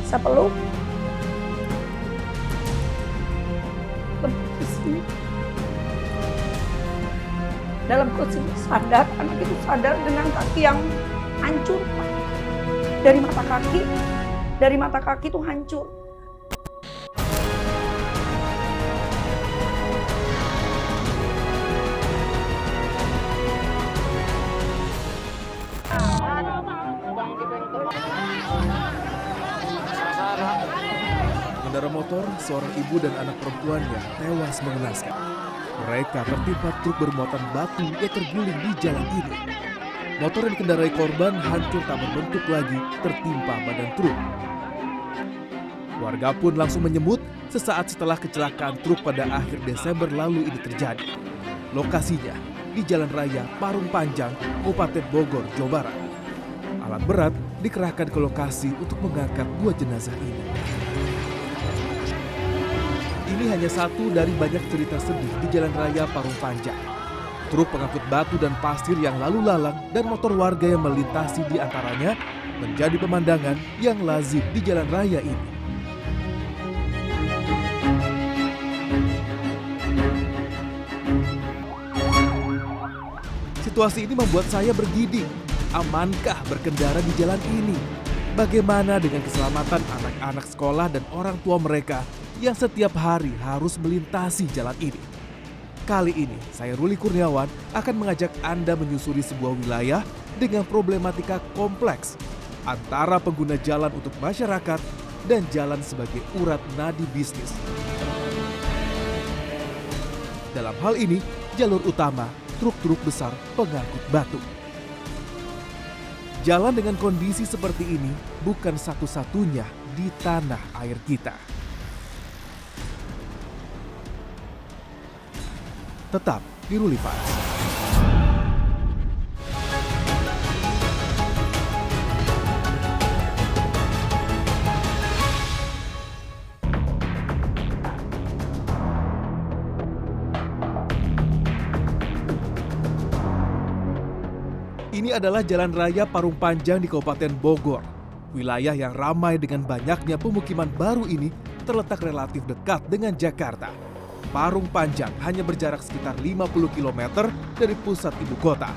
bisa peluk. Lebih di sini. Dalam posisi sadar, anak itu sadar dengan kaki yang hancur. Dari mata kaki itu hancur. Pengendara motor, seorang ibu dan anak perempuannya tewas mengenaskan. Mereka tertimpa truk bermuatan batu yang terguling di jalan ini. Motor yang dikendarai korban hancur tak berbentuk lagi tertimpa badan truk. Warga pun langsung menyebut sesaat setelah kecelakaan truk pada akhir Desember lalu ini terjadi. Lokasinya di Jalan Raya Parung Panjang, Kabupaten Bogor, Jawa Barat. Alat berat dikerahkan ke lokasi untuk mengangkat dua jenazah ini. Ini hanya satu dari banyak cerita sedih di Jalan Raya Parung Panjang. Truk pengangkut batu dan pasir yang lalu lalang dan motor warga yang melintasi di antaranya menjadi pemandangan yang lazim di jalan raya ini. Situasi ini membuat saya bergidik. Amankah berkendara di jalan ini? Bagaimana dengan keselamatan anak-anak sekolah dan orang tua mereka yang setiap hari harus melintasi jalan ini? Kali ini, saya Ruli Kurniawan akan mengajak Anda menyusuri sebuah wilayah dengan problematika kompleks antara pengguna jalan untuk masyarakat dan jalan sebagai urat nadi bisnis. Dalam hal ini, jalur utama truk-truk besar pengangkut batu. Jalan dengan kondisi seperti ini bukan satu-satunya di tanah air kita. Tetap di Ruli Files. Ini adalah Jalan Raya Parung Panjang di Kabupaten Bogor. Wilayah yang ramai dengan banyaknya pemukiman baru ini terletak relatif dekat dengan Jakarta. Parung Panjang hanya berjarak sekitar 50 km dari pusat ibu kota.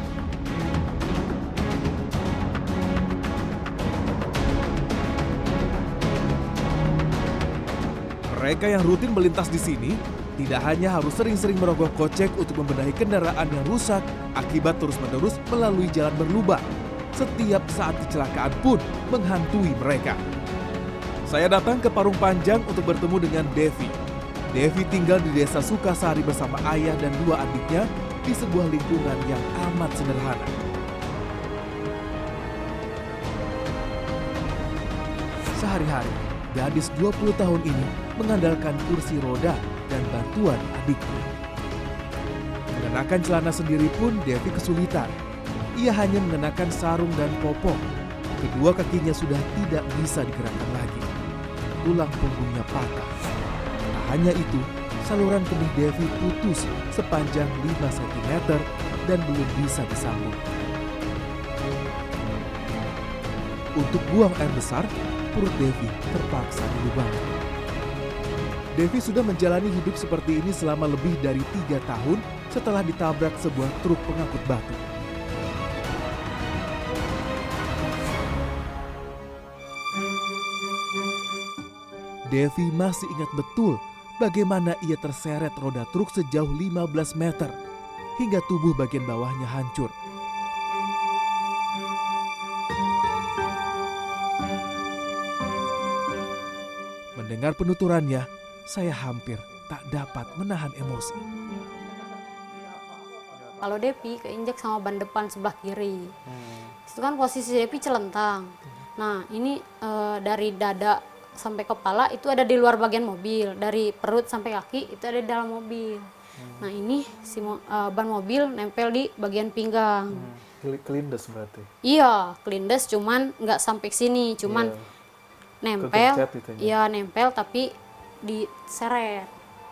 Mereka yang rutin melintas di sini tidak hanya harus sering-sering merogoh kocek untuk membenahi kendaraan yang rusak akibat terus-menerus melalui jalan berlubang. Setiap saat kecelakaan pun menghantui mereka. Saya datang ke Parung Panjang untuk bertemu dengan Devi. Devi tinggal di Desa Sukasari bersama ayah dan dua adiknya di sebuah lingkungan yang amat sederhana. Sehari-hari, gadis 20 tahun ini mengandalkan kursi roda dan bantuan adiknya. Mengenakan celana sendiri pun Devi kesulitan. Ia hanya mengenakan sarung dan popok. Kedua kakinya sudah tidak bisa digerakkan lagi. Tulang punggungnya patah. Tak hanya itu, saluran kemih Devi putus sepanjang 5 cm dan belum bisa disambung. Untuk buang air besar, perut Devi terpaksa dilubangkan. Devi sudah menjalani hidup seperti ini selama lebih dari 3 tahun setelah ditabrak sebuah truk pengangkut batu. Devi masih ingat betul bagaimana ia terseret roda truk sejauh 15 meter hingga tubuh bagian bawahnya hancur. Mendengar penuturannya, saya hampir tak dapat menahan emosi. Kalau Devi keinjak sama ban depan sebelah kiri. Itu kan posisi Devi celentang. Nah, ini dari dada sampai kepala itu ada di luar bagian mobil, dari perut sampai kaki itu ada di dalam mobil. Nah, ini ban mobil nempel di bagian pinggang. Kelindes berarti? Iya, kelindes cuman nggak sampai sini, cuman nempel. Iya, nempel tapi diseret.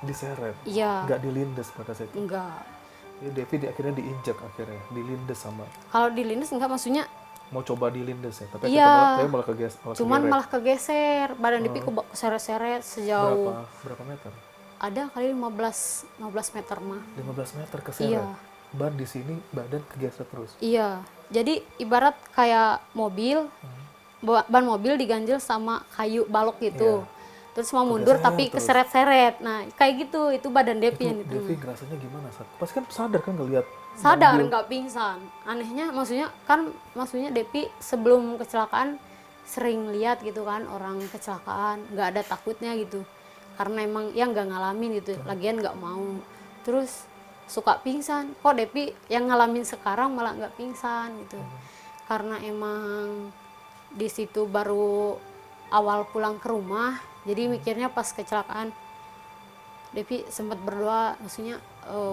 Diseret? Iya. Nggak dilindes pada saat itu? Enggak. Ya, Devi akhirnya diinjak, dilindes sama. Kalau dilindes enggak, maksudnya mau coba dilindes ya, tapi Iya. malah kegeser. Cuman malah kegeser, badan Devi keseret-seret sejauh Berapa meter? ada kali 15 meter mah. 15 meter keseret. Iya. Ban di sini, badan kegeser terus. Iya. Jadi ibarat kayak mobil, ban mobil diganjel sama kayu balok gitu. Iya. Terus mau mundur tapi terus. keseret-seret. Nah, kayak gitu, itu badan Devi yang itu. Devi ngerasanya gimana saat? Pas kan sadar kan ngelihat Sadar mobil. nggak pingsan. Anehnya maksudnya Devi sebelum kecelakaan sering lihat gitu kan orang kecelakaan, nggak ada takutnya gitu. Karena emang ya nggak ngalamin gitu, lagian nggak mau. Terus suka pingsan. Kok Devi yang ngalamin sekarang malah nggak pingsan gitu. Karena emang di situ baru awal pulang ke rumah, jadi mikirnya pas kecelakaan Devi sempat berdoa, maksudnya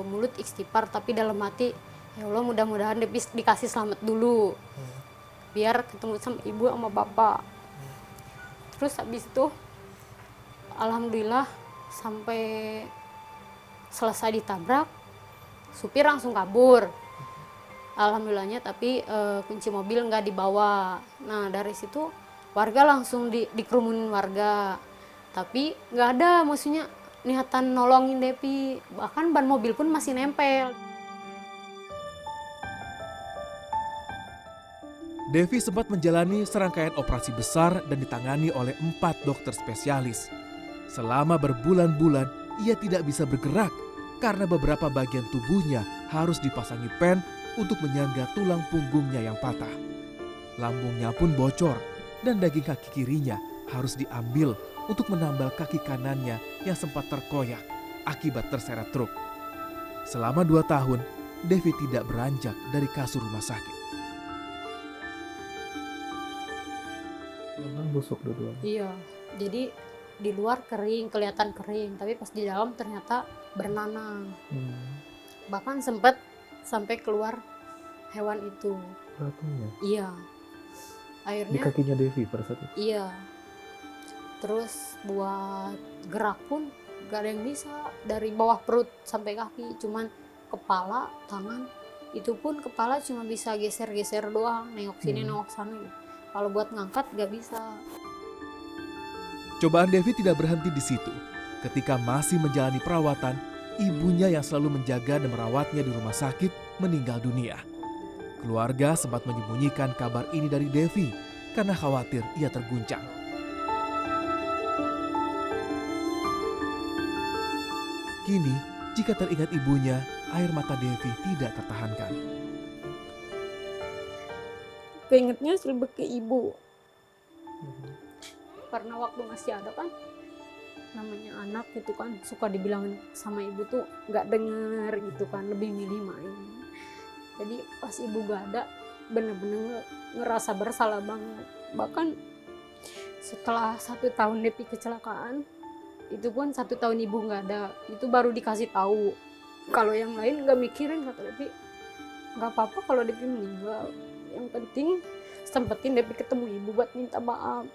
mulut istighfar tapi dalam hati ya Allah mudah-mudahan Devi dikasih selamat dulu biar ketemu sama ibu sama bapak. Terus habis itu alhamdulillah sampai selesai ditabrak supir langsung kabur alhamdulillahnya, tapi kunci mobil nggak dibawa. Nah dari situ warga langsung dikerumunin warga, tapi nggak ada maksudnya niatan nolongin Devi, bahkan ban mobil pun masih nempel. Devi sempat menjalani serangkaian operasi besar dan ditangani oleh 4 dokter spesialis. Selama berbulan-bulan, ia tidak bisa bergerak karena beberapa bagian tubuhnya harus dipasangi pen untuk menyangga tulang punggungnya yang patah. Lambungnya pun bocor dan daging kaki kirinya harus diambil untuk menambal kaki kanannya yang sempat terkoyak akibat terseret truk. Selama 2 tahun, Devi tidak beranjak dari kasur rumah sakit. Memang busuk dua-duanya. Iya, jadi di luar kering, kelihatan kering, tapi pas di dalam ternyata bernanah. Bahkan sempat sampai keluar hewan itu. Ratunya? Iya. Di Akhirnya kakinya Devi pada saat itu? iya. Terus buat gerak pun gak ada yang bisa, dari bawah perut sampai kaki, cuman kepala, tangan, itu pun kepala cuma bisa geser-geser doang, nengok sini nengok sana gitu. Kalau buat ngangkat gak bisa. Cobaan Devi tidak berhenti di situ. Ketika masih menjalani perawatan, ibunya yang selalu menjaga dan merawatnya di rumah sakit meninggal dunia. Keluarga sempat menyembunyikan kabar ini dari Devi karena khawatir ia terguncang. Kini, jika teringat ibunya, air mata Devi tidak tertahankan. Keingetnya lebih ke ibu. Karena waktu masih ada kan, namanya anak gitu kan, suka dibilangin sama ibu tuh nggak denger gitu kan, lebih milih main. Jadi pas ibu gak ada, bener-bener ngerasa bersalah banget. Bahkan setelah 1 tahun Devi kecelakaan, itu pun 1 tahun ibu nggak ada, itu baru dikasih tahu. Kalau yang lain nggak mikirin, kata Devi nggak apa-apa kalau Devi meninggal, yang penting sempetin Devi ketemu ibu buat minta maaf.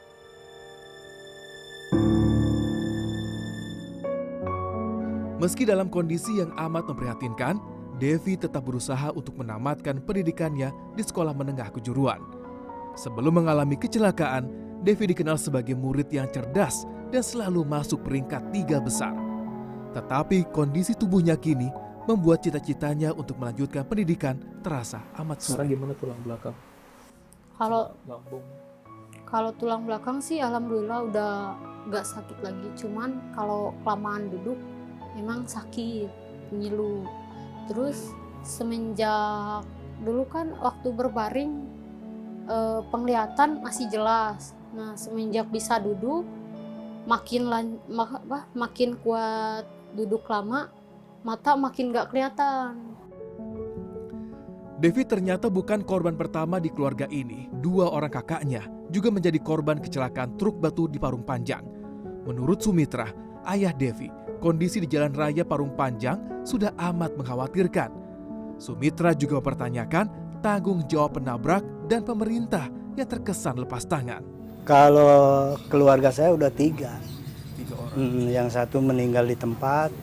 Meski dalam kondisi yang amat memprihatinkan, Devi tetap berusaha untuk menamatkan pendidikannya di sekolah menengah kejuruan. Sebelum mengalami kecelakaan, Devi dikenal sebagai murid yang cerdas dan selalu masuk peringkat 3 besar. Tetapi kondisi tubuhnya kini membuat cita-citanya untuk melanjutkan pendidikan terasa amat sulit. Sekarang gimana tulang belakang? Lambung? Kalau tulang belakang sih alhamdulillah udah gak sakit lagi. Cuman kalau kelamaan duduk emang sakit, ngilu. Terus semenjak dulu kan waktu berbaring penglihatan masih jelas. Nah semenjak bisa duduk makin kuat duduk lama, mata makin gak kelihatan. Devi ternyata bukan korban pertama di keluarga ini. 2 orang kakaknya juga menjadi korban kecelakaan truk batu di Parung Panjang. Menurut Sumitra, ayah Devi, kondisi di Jalan Raya Parung Panjang sudah amat mengkhawatirkan. Sumitra juga mempertanyakan tanggung jawab penabrak dan pemerintah yang terkesan lepas tangan. Kalau keluarga saya udah 3. 3 orang. Yang 1 meninggal di tempat,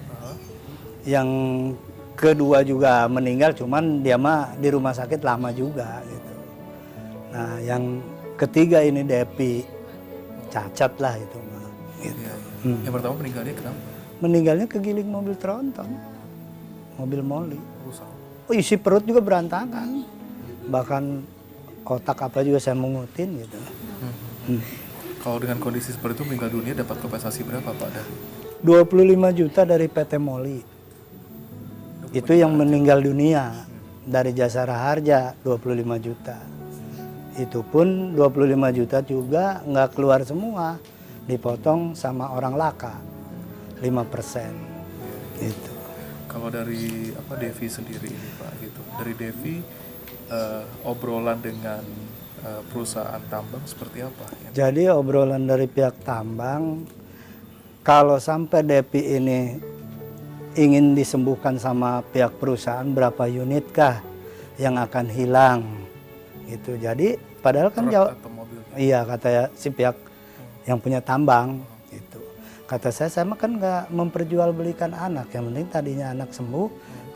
yang kedua juga meninggal, cuman dia mah di rumah sakit lama juga gitu. Nah, yang ketiga ini Depi, cacat lah itu mah. Gitu. Iya, iya. Yang pertama meninggalnya kenapa? Meninggalnya kegiling mobil tronton, mobil moli. Rusak. Oh, isi perut juga berantakan, bahkan otak apa juga saya mengutin gitu. Kalau dengan kondisi seperti itu meninggal dunia dapat kompensasi berapa Pak? 25 juta dari PT Moli. Itu yang meninggal dunia. Dari Jasara Harja 25 juta. Itu pun 25 juta juga nggak keluar semua. Dipotong sama orang laka 5%. Gitu. Kalau dari Devi sendiri ini Pak gitu. Dari Devi obrolan dengan perusahaan tambang seperti apa? Jadi obrolan dari pihak tambang, kalau sampai Devi ini ingin disembuhkan sama pihak perusahaan, berapa unit kah yang akan hilang gitu. Jadi padahal kan jauh, iya kata si pihak yang punya tambang gitu. Kata saya mah kan nggak memperjualbelikan anak, yang penting tadinya anak sembuh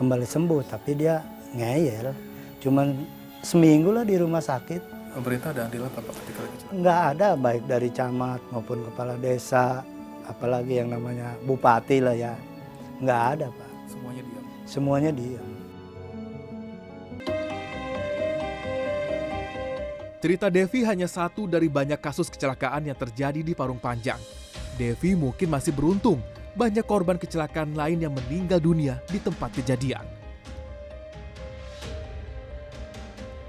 kembali sembuh, tapi dia ngeyel, cuman seminggu lah di rumah sakit. Pemerintah ada andil apa Pak ketika lagi? Nggak ada, baik dari camat maupun kepala desa, apalagi yang namanya bupati lah ya. Nggak ada Pak. Semuanya diam? Semuanya diam. Cerita Devi hanya satu dari banyak kasus kecelakaan yang terjadi di Parung Panjang. Devi mungkin masih beruntung, banyak korban kecelakaan lain yang meninggal dunia di tempat kejadian.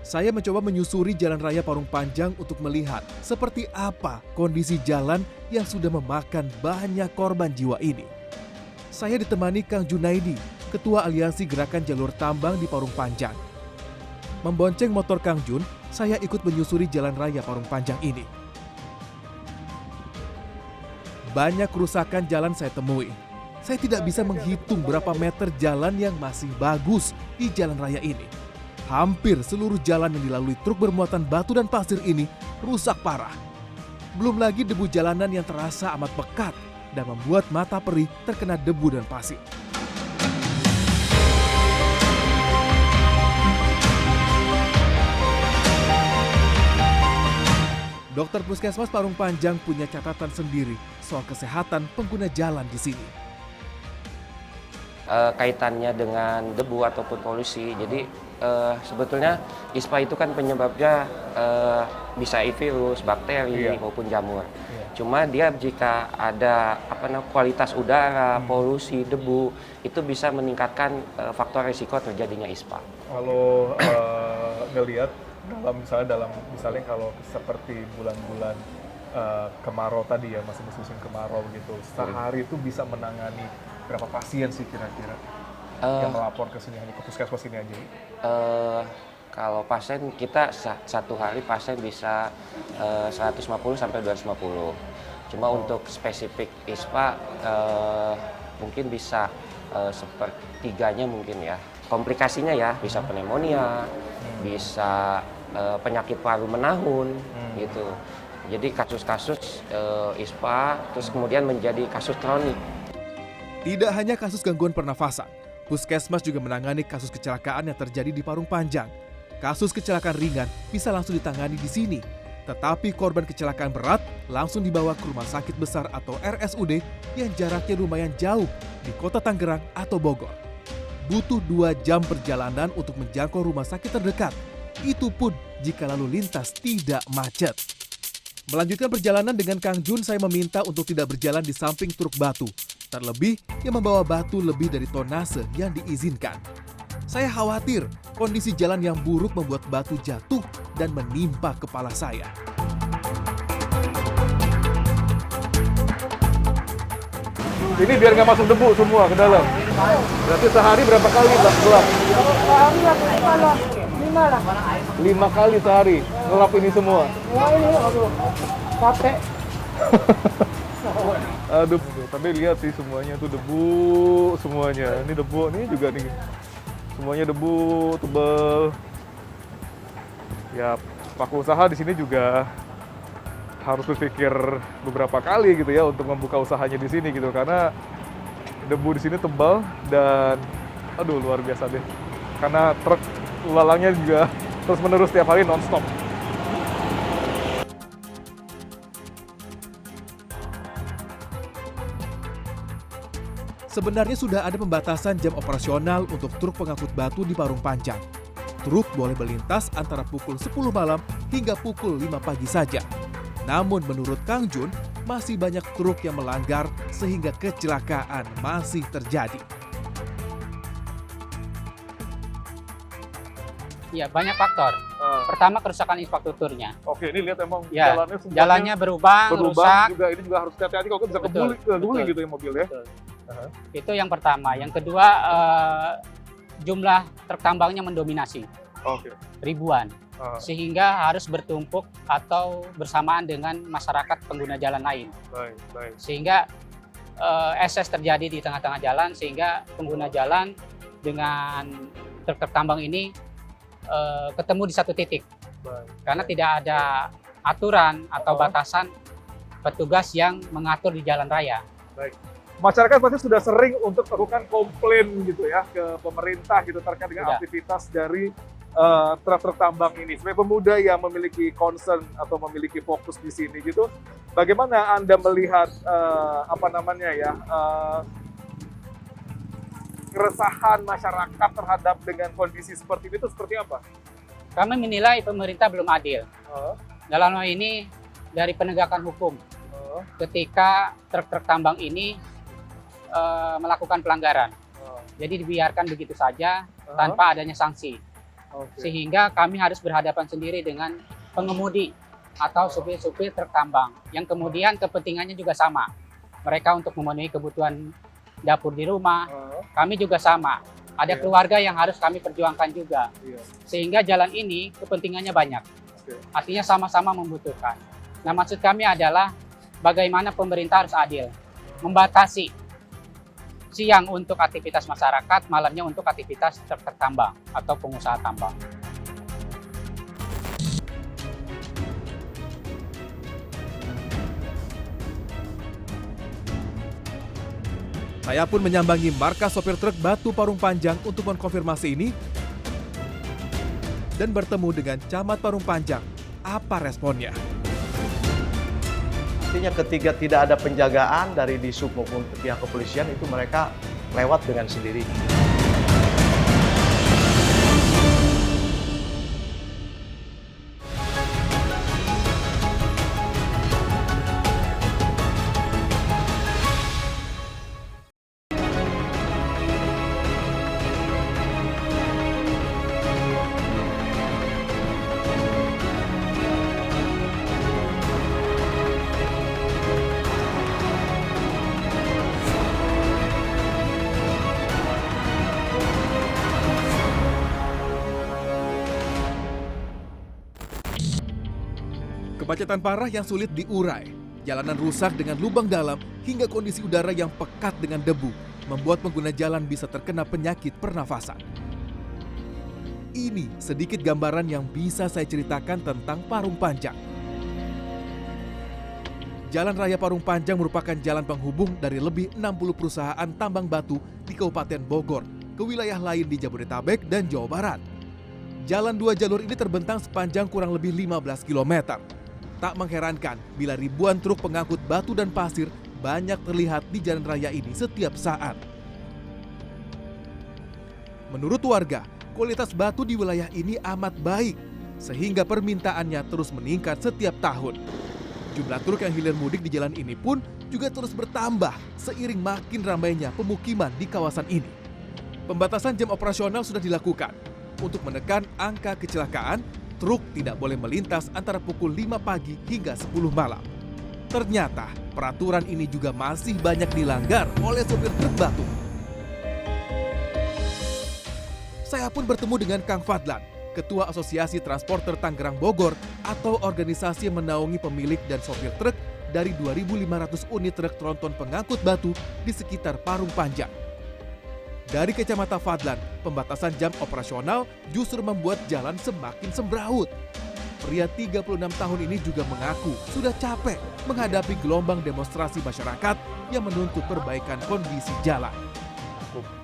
Saya mencoba menyusuri jalan raya Parung Panjang untuk melihat seperti apa kondisi jalan yang sudah memakan banyak korban jiwa ini. Saya ditemani Kang Junaidi, Ketua Aliansi Gerakan Jalur Tambang di Parung Panjang. Membonceng motor Kang Jun, saya ikut menyusuri jalan raya Parung Panjang ini. Banyak kerusakan jalan saya temui. Saya tidak bisa menghitung berapa meter jalan yang masih bagus di jalan raya ini. Hampir seluruh jalan yang dilalui truk bermuatan batu dan pasir ini rusak parah. Belum lagi debu jalanan yang terasa amat pekat dan membuat mata perih terkena debu dan pasir. Dokter Puskesmas Parung Panjang punya catatan sendiri soal kesehatan pengguna jalan di sini. Kaitannya dengan debu ataupun polusi, jadi sebetulnya ISPA itu kan penyebabnya bisa virus, bakteri maupun jamur. Cuma dia jika ada kualitas udara, polusi, debu, itu bisa meningkatkan faktor risiko terjadinya ISPA. Kalau ngelihat dalam misalnya kalau seperti bulan-bulan kemarau tadi ya, masih musim kemarau gitu, sehari itu bisa menangani berapa pasien sih kira-kira yang melapor ke sini, hanya ke puskesmas sini aja? Kalau pasien kita satu hari pasien bisa 150 sampai 250. Cuma untuk spesifik ISPA mungkin bisa sepertiganya mungkin ya. Komplikasinya ya bisa pneumonia, bisa penyakit paru menahun gitu. Jadi kasus-kasus ISPA terus kemudian menjadi kasus kronik. Tidak hanya kasus gangguan pernafasan, Puskesmas juga menangani kasus kecelakaan yang terjadi di Parung Panjang. Kasus kecelakaan ringan bisa langsung ditangani di sini, tetapi korban kecelakaan berat langsung dibawa ke rumah sakit besar atau RSUD yang jaraknya lumayan jauh di kota Tangerang atau Bogor. Butuh 2 jam perjalanan untuk menjangkau rumah sakit terdekat. Itu pun jika lalu lintas tidak macet. Melanjutkan perjalanan dengan Kang Jun, saya meminta untuk tidak berjalan di samping truk batu. Terlebih yang membawa batu lebih dari tonase yang diizinkan. Saya khawatir kondisi jalan yang buruk membuat batu jatuh dan menimpa kepala saya. Ini biar nggak masuk debu semua ke dalam. Berarti sehari berapa kali gelap? Sehari lah, 5 lah. 5 kali sehari ngelap ini semua. Wah ini, aduh, capek. Aduh, tapi lihat sih semuanya tuh debu semuanya. Ini debu, ini juga nih. Semuanya debu, tebal. Ya, pelaku usaha di sini juga harus berpikir beberapa kali gitu ya untuk membuka usahanya di sini gitu, karena debu di sini tebal dan aduh luar biasa deh. Karena truk lalangnya juga terus-menerus tiap hari non-stop. Sebenarnya sudah ada pembatasan jam operasional untuk truk pengangkut batu di Parung Panjang. Truk boleh melintas antara pukul 10 malam hingga pukul 5 pagi saja. Namun menurut Kang Jun, masih banyak truk yang melanggar sehingga kecelakaan masih terjadi. Ya, banyak faktor. Pertama, kerusakan infrastrukturnya. Oke, ini lihat emang Ya, jalannya semuanya jalannya berubah, rusak. juga. Ini juga harus hati-hati kalau bisa Betul, kebuli betul. gitu ya mobil ya. Betul. Itu yang pertama. Yang kedua, jumlah truk tambangnya mendominasi, Oke. ribuan. Sehingga harus bertumpuk atau bersamaan dengan masyarakat pengguna jalan lain. Baik. Sehingga ekses terjadi di tengah-tengah jalan, sehingga pengguna jalan dengan truk tambang ini ketemu di satu titik. Karena tidak ada aturan atau batasan petugas yang mengatur di jalan raya. Masyarakat pasti sudah sering untuk melakukan komplain gitu ya ke pemerintah gitu terkait dengan Sudah. aktivitas dari truk-truk tambang ini. Sebagai pemuda yang memiliki concern atau memiliki fokus di sini gitu, bagaimana Anda melihat keresahan masyarakat terhadap dengan kondisi seperti itu seperti apa? Kami menilai pemerintah belum adil. Dalam hal ini dari penegakan hukum. Ketika truk-truk tambang ini melakukan pelanggaran. Jadi dibiarkan begitu saja tanpa adanya sanksi. Sehingga kami harus berhadapan sendiri dengan pengemudi atau supir-supir truk tambang yang kemudian kepentingannya juga sama. Mereka untuk memenuhi kebutuhan dapur di rumah, kami juga sama. Ada keluarga yang harus kami perjuangkan juga. Sehingga jalan ini kepentingannya banyak. Artinya sama-sama membutuhkan. Nah, maksud kami adalah bagaimana pemerintah harus adil. Membatasi siang untuk aktivitas masyarakat, malamnya untuk aktivitas truk tambang atau pengusaha tambang. Saya pun menyambangi markas sopir truk batu Parung Panjang untuk mengkonfirmasi ini dan bertemu dengan Camat Parung Panjang. Apa responnya? Artinya ketika tidak ada penjagaan dari Disub maupun pihak kepolisian, itu mereka lewat dengan sendiri. Kemacetan parah yang sulit diurai, jalanan rusak dengan lubang dalam, hingga kondisi udara yang pekat dengan debu membuat pengguna jalan bisa terkena penyakit pernafasan. Ini sedikit gambaran yang bisa saya ceritakan tentang Parung Panjang. Jalan Raya Parung Panjang merupakan jalan penghubung dari lebih 60 perusahaan tambang batu di Kabupaten Bogor ke wilayah lain di Jabodetabek dan Jawa Barat. Jalan 2 jalur ini terbentang sepanjang kurang lebih 15 km. Tak mengherankan bila ribuan truk pengangkut batu dan pasir banyak terlihat di jalan raya ini setiap saat. Menurut warga, kualitas batu di wilayah ini amat baik, sehingga permintaannya terus meningkat setiap tahun. Jumlah truk yang hilir mudik di jalan ini pun juga terus bertambah seiring makin ramainya pemukiman di kawasan ini. Pembatasan jam operasional sudah dilakukan untuk menekan angka kecelakaan. Truk tidak boleh melintas antara pukul 5 pagi hingga 10 malam. Ternyata peraturan ini juga masih banyak dilanggar oleh sopir truk batu. Saya pun bertemu dengan Kang Fadlan, Ketua Asosiasi Transporter Tangerang Bogor atau organisasi yang menaungi pemilik dan sopir truk dari 2.500 unit truk tronton pengangkut batu di sekitar Parung Panjang. Dari kacamata Fadlan, pembatasan jam operasional justru membuat jalan semakin sembraut. Pria 36 tahun ini juga mengaku sudah capek menghadapi gelombang demonstrasi masyarakat yang menuntut perbaikan kondisi jalan.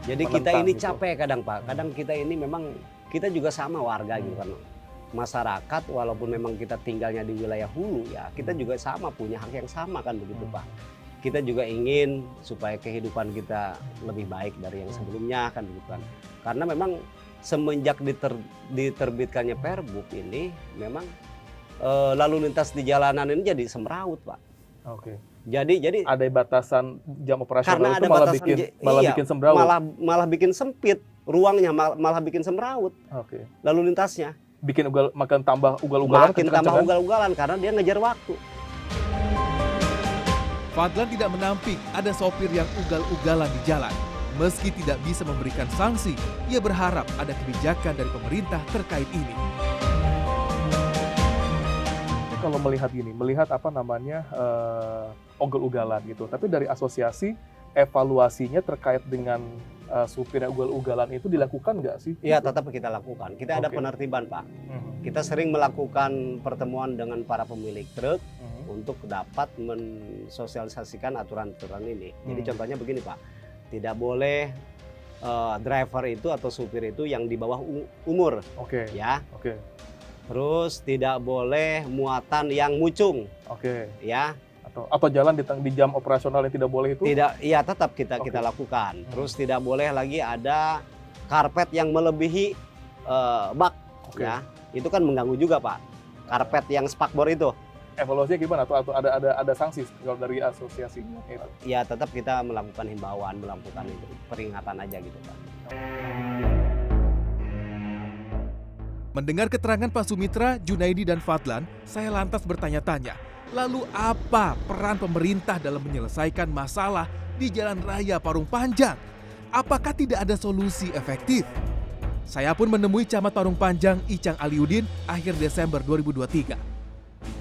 Jadi kita ini capek kadang Pak, kadang kita ini memang kita juga sama warga gitu kan. Masyarakat walaupun memang kita tinggalnya di wilayah hulu ya, kita juga sama punya hak yang sama kan begitu Pak. kita juga ingin supaya kehidupan kita lebih baik dari yang sebelumnya kan gitu kan. Karena memang semenjak diterbitkannya Perbup ini memang lalu lintas di jalanan ini jadi semrawut, Pak. Oke. Jadi Ada batasan jam operasional karena itu ada malah batasan bikin semrawut. malah bikin sempit ruangnya, malah bikin semrawut Oke. lalu lintasnya. Makin tambah ugal-ugalan, Makin tambah ugal-ugalan karena dia ngejar waktu. Fadlan tidak menampik ada sopir yang ugal-ugalan di jalan. Meski tidak bisa memberikan sanksi, ia berharap ada kebijakan dari pemerintah terkait ini. Kalau melihat apa namanya ugal-ugalan gitu. Tapi dari asosiasi evaluasinya terkait dengan supir yang ugal-ugalan itu dilakukan nggak sih? Iya, tetap kita lakukan. Kita ada penertiban, Pak. Kita sering melakukan pertemuan dengan para pemilik truk untuk dapat mensosialisasikan aturan-aturan ini. Jadi contohnya begini, Pak. Tidak boleh driver itu atau supir itu yang di bawah umur. Oke. Ya. Oke. Terus tidak boleh muatan yang mucung. Oke. Ya. Atau jalan di jam operasional yang tidak boleh itu? Tidak, iya tetap kita lakukan. Terus tidak boleh lagi ada karpet yang melebihi bak. Ya. Itu kan mengganggu juga, Pak. Karpet yang spakbor itu. Evaluasinya gimana? Atau ada sanksi kalau dari asosiasi? Ya tetap kita melakukan himbauan, melakukan itu peringatan aja gitu, Pak. Mendengar keterangan Pak Sumitra, Junaidi dan Fadlan, saya lantas bertanya-tanya, lalu apa peran pemerintah dalam menyelesaikan masalah di Jalan Raya Parung Panjang? Apakah tidak ada solusi efektif? Saya pun menemui Camat Parung Panjang Icang Aliudin akhir Desember 2023.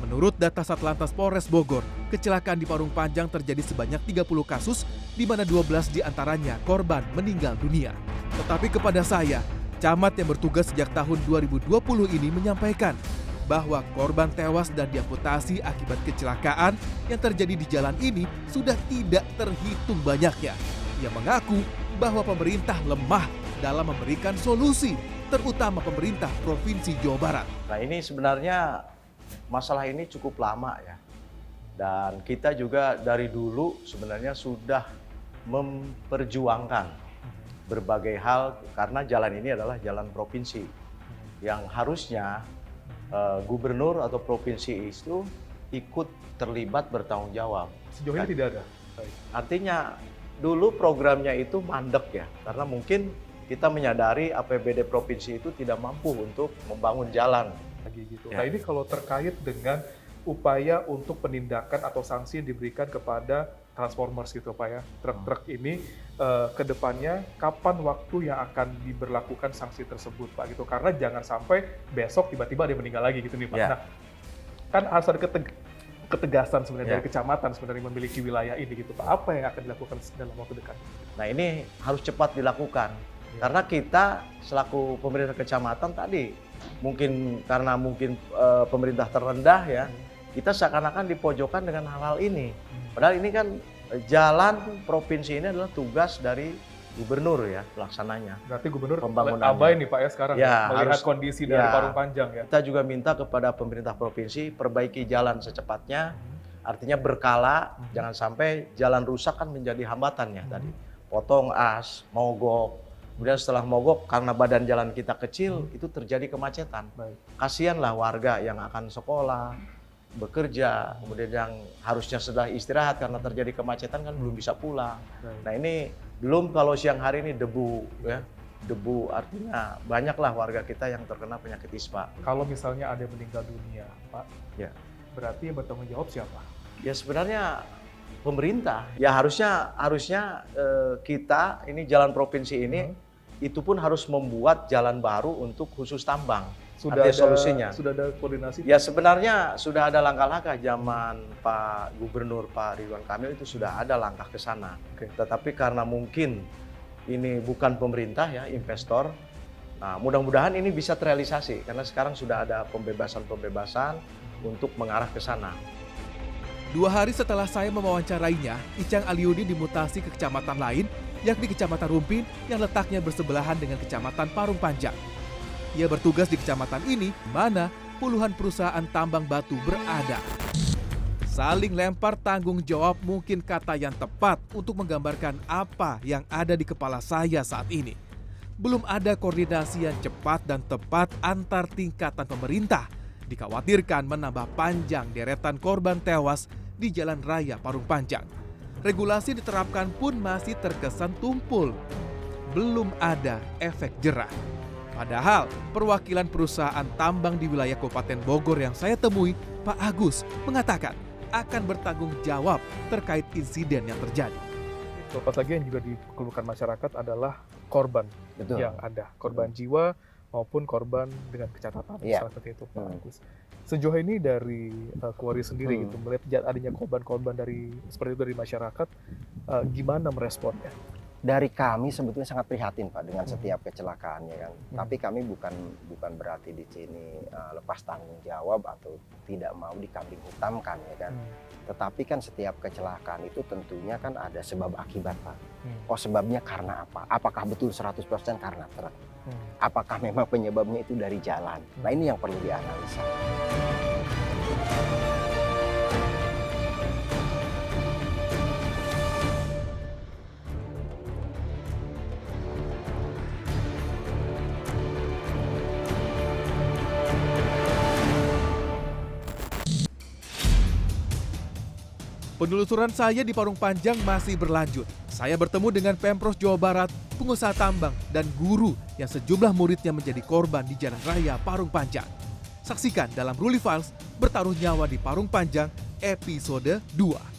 Menurut data Satlantas Polres Bogor, kecelakaan di Parung Panjang terjadi sebanyak 30 kasus, di mana 12 diantaranya korban meninggal dunia. Tetapi kepada saya, Camat yang bertugas sejak tahun 2020 ini menyampaikan bahwa korban tewas dan diamputasi akibat kecelakaan yang terjadi di jalan ini sudah tidak terhitung banyaknya. Ia mengaku bahwa pemerintah lemah dalam memberikan solusi, terutama pemerintah Provinsi Jawa Barat. Nah, ini sebenarnya masalah ini cukup lama ya. Dan kita juga dari dulu sebenarnya sudah memperjuangkan berbagai hal karena jalan ini adalah jalan provinsi yang harusnya gubernur atau provinsi itu ikut terlibat bertanggung jawab. Sejauh ini tidak ada. Artinya dulu programnya itu mandek ya, karena mungkin kita menyadari APBD provinsi itu tidak mampu untuk membangun jalan. Lagi gitu. Ya. Nah ini kalau terkait dengan upaya untuk penindakan atau sanksi yang diberikan kepada Transformers gitu Pak ya, truk-truk ini ke depannya kapan waktu yang akan diberlakukan sanksi tersebut Pak gitu, karena jangan sampai besok tiba-tiba ada yang meninggal lagi gitu nih Pak. Ya. Nah kan harus ada ketegasan sebenarnya Ya. dari kecamatan sebenarnya memiliki wilayah ini gitu Pak, apa yang akan dilakukan dalam waktu dekat? Nah ini harus cepat dilakukan, karena kita selaku pemerintah kecamatan tadi mungkin karena pemerintah terendah ya, kita seakan-akan dipojokkan dengan hal-hal ini. Padahal ini kan jalan provinsi ini adalah tugas dari gubernur ya pelaksananya. Berarti gubernur pembangunannya. abai nih Pak ya sekarang Ya, melihat harus, kondisi dari Parung Panjang ya. Kita juga minta kepada pemerintah provinsi perbaiki jalan secepatnya, artinya berkala, jangan sampai jalan rusak kan menjadi hambatannya tadi. Potong as, mogok, kemudian setelah mogok karena badan jalan kita kecil itu terjadi kemacetan. Kasihanlah warga yang akan sekolah, bekerja, kemudian yang harusnya sudah istirahat karena terjadi kemacetan kan belum bisa pulang. Nah ini belum kalau siang hari ini debu ya, debu artinya banyaklah warga kita yang terkena penyakit ISPA. Kalau misalnya ada yang meninggal dunia Pak, ya berarti yang bertanggung jawab siapa? Ya sebenarnya pemerintah. Ya harusnya kita ini jalan provinsi ini itu pun harus membuat jalan baru untuk khusus tambang. Sudah ada solusinya. Sudah ada koordinasi? Ya sebenarnya sudah ada langkah-langkah zaman Pak Gubernur Pak Ridwan Kamil itu sudah ada langkah ke sana. Tetapi karena mungkin ini bukan pemerintah ya, investor. Nah, mudah-mudahan ini bisa terrealisasi karena sekarang sudah ada pembebasan-pembebasan untuk mengarah ke sana. 2 hari setelah saya mewawancarainya, Icang Aliudin dimutasi ke kecamatan lain, yakni Kecamatan Rumpin yang letaknya bersebelahan dengan Kecamatan Parung Panjang. Ia bertugas di kecamatan ini, di mana puluhan perusahaan tambang batu berada. Saling lempar tanggung jawab mungkin kata yang tepat untuk menggambarkan apa yang ada di kepala saya saat ini. Belum ada koordinasi yang cepat dan tepat antar tingkatan pemerintah. Dikhawatirkan menambah panjang deretan korban tewas di Jalan Raya Parung Panjang. Regulasi diterapkan pun masih terkesan tumpul. Belum ada efek jerah. Padahal perwakilan perusahaan tambang di wilayah Kabupaten Bogor yang saya temui, Pak Agus, mengatakan akan bertanggung jawab terkait insiden yang terjadi. Lepas lagi yang juga dikeluhkan masyarakat adalah korban yang ada, korban jiwa maupun korban dengan kecatatan, seperti itu Pak Agus. Sejauh ini dari Kuari sendiri gitu, melihat adanya korban-korban dari seperti itu dari masyarakat, gimana meresponnya? Dari kami sebetulnya sangat prihatin Pak dengan setiap kecelakaannya kan. Tapi kami bukan berarti di sini lepas tanggung jawab atau tidak mau dikambing hitamkan ya kan. Tetapi kan setiap kecelakaan itu tentunya kan ada sebab akibat Pak. Oh sebabnya karena apa? Apakah betul 100% karena truk? Apakah memang penyebabnya itu dari jalan? Nah ini yang perlu dianalisa. Penelusuran saya di Parung Panjang masih berlanjut. Saya bertemu dengan Pemprov Jawa Barat, pengusaha tambang, dan guru yang sejumlah muridnya menjadi korban di Jalan Raya Parung Panjang. Saksikan dalam Ruli Files, Bertaruh Nyawa di Parung Panjang, episode 2.